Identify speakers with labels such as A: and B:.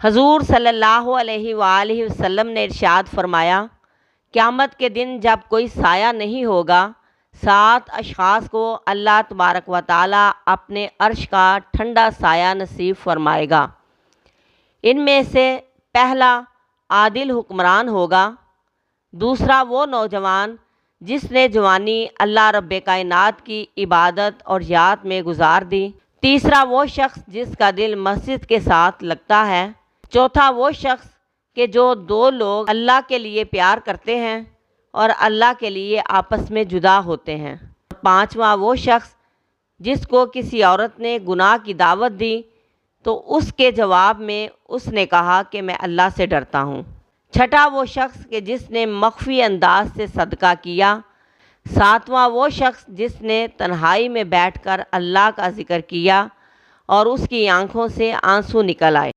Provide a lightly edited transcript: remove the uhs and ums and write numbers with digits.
A: हजूर सल्लल्लाहु अलैहि वसल्लम ने इरशाद फरमाया, क़यामत के दिन जब कोई साया नहीं होगा, 7 अशख़ास को अल्लाह तबारक व तआला अपने अर्श का ठंडा साया नसीब फरमाएगा। इनमें से पहला आदिल हुक्मरान होगा, दूसरा वो नौजवान जिसने जवानी अल्लाह रब्बे कायनात की इबादत और याद में गुजार दी, तीसरा वो शख्स जिसका दिल मस्जिद के साथ लगता है, चौथा वो शख्स कि जो 2 लोग अल्लाह के लिए प्यार करते हैं और अल्लाह के लिए आपस में जुदा होते हैं, पांचवा वो शख्स जिसको किसी औरत ने गुनाह की दावत दी तो उसके जवाब में उसने कहा कि मैं अल्लाह से डरता हूँ, छठा वो शख्स कि जिसने मख्फी अंदाज से सदका किया, सातवां वो शख्स जिसने तन्हाई में बैठकर अल्लाह का जिक्र किया और उसकी आंखों से आंसू निकल आए।